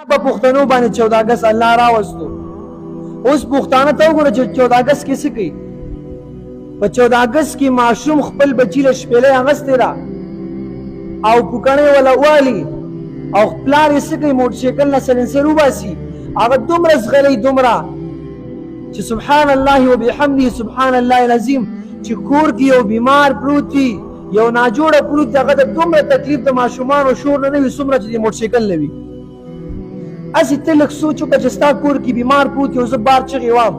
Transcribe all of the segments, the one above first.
په پښتنو باندې 14 اگست الله راوستو. اوس پښتانه ته وګوره چې 14 اگست کې څه کوي. په 14 اگست کې معصوم خپل بچی له شپېلې اغستې ده او پوکڼې ولا والی او پلار یې څه کوي، موټرسایکل نه سلنسر وباسي، هغه دومره زغلی دومره چې سبحان الله وبحمده سبحان الله العظیم، چې کور کې یو بیمار پروت وي، یو ناجوړه پروت دی، هغه د دومره تکلیف د ماشومانو شور نه وي څومره چې د موټرسایکل نه وي. هسې ته لږ سوچ وکړه چې ستا کور کې بیمار پروت یو، زه بار چغې وام،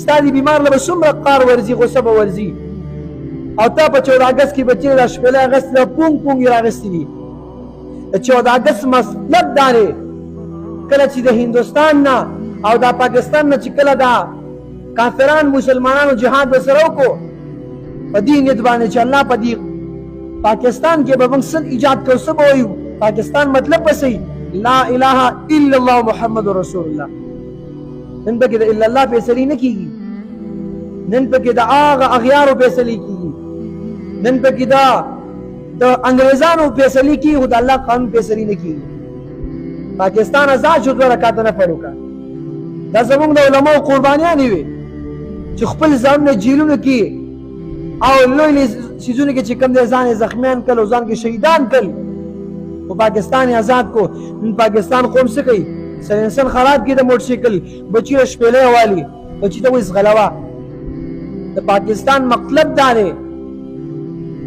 ستا د بیمار له به څومره قار ورځي، غصه به ورځي، او تا په 14 اگست کې بچې دا شپېلې اغستې ده، پونګ پونګ یې راغستې دي. د 14 اگست مطلب دا دی کله چې د هندوستان نه او دا پاکستان نه چې کله دا کافران مسلمانانو جهاد ورسره وکړو په دې نیت باندې چې الله په دې پاکستان کې به موږ څه ایجاد کړو، څه به وایو، پاکستان مطلب به صحیح لا اله الا الله محمد رسول الله. نن پکې د الا الله فیصلې نه کېږي، نن پکې د هغه اغیارو فیصلې کېږي، نن پکې د انګریزانو فیصلې کېږي، خو د الله قانون فیصلې نه کېږي. پاکستان آزاد شو، 2 رکعاته نفل وکړه. دا زموږ د علماو قربانیانې وې چې خپل ځانونه جیلونو کې او لوی لوی څیزونو کې چې کوم دی ځان یې زخمیان کړل او ځان کې شهیدان کړل، خو پاکستان یې آزاد کو. نن پاکستان قوم څه کوي، سلنسر خراب کړي د موټرسایکل، بچي له شپېلې والي، بچي ته وایي ځغلوه. د پاکستان مطلب دا دی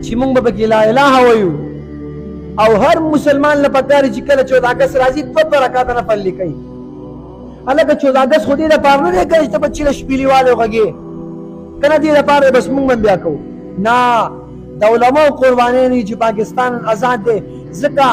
چې موږ به پکې لا اله وایو او هر مسلمان له پکار چې کله 14 اگست راځي 2 رکعاته نفل لیکي. هلکه 14 اگست خو دې لپاره نه دی کوي چې ته بچي له شپېلې والي وغږې، که نه دې لپاره بس موږ من بیا کوو. نه، د علماو قربانۍ نه چې پاکستان آزاد دی. ځکه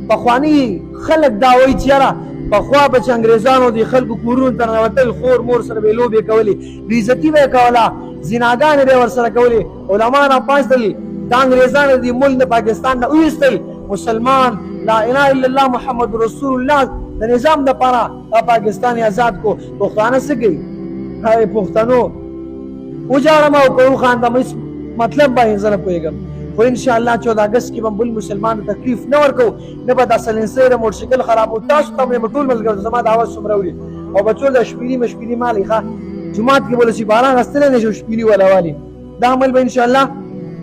پخواني خلک دا وایي چې یاره پخوا به چې انګریزانو د خلکو کورونو ته ننوتل، خور مور سره به یې لوبې کولې، بېعزتي به یې کوله، زناګانې به یې ورسره کولې، علما راپاڅېدل، دا انګریزانو د ملک د پاکستان نه وویستل، مسلمان لا اله الا الله محمد رسول الله د نظام دپاره دا پاکستان یې آزاد کو. پښتانه څه کوي، هغې پښتنو وجاړم او که وخاندم، هېڅ مطلب باندې زه نه پوهېږم. خو انشاءالله 14 اگست کې به بل مسلمان تکلیف نه ورکوو، نه به دا سلنسر موټرسایکل خرابو. تاسو ته به ټول ملګرو زما د اواز څومره اوري او بچو د شپېلې مشپېلې مالې ښه جومات کې بوله چې باران اخیستلی نه شي شپېلې والا والي. دا عمل به انشاءالله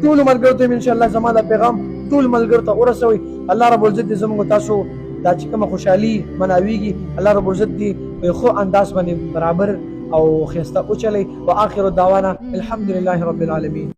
ټولو ملګرو ته انشاءالله زما دا پیغام ټول ملګرو ته ورسوئ. الله رب العزت دې زموږ تاسو دا چې کومه خوشحالي مناویږي، الله رب العزت دې په ښه انداز باندې برابر او ښایسته وچلئ. واخر دعوانا الحمد لله رب العالمین.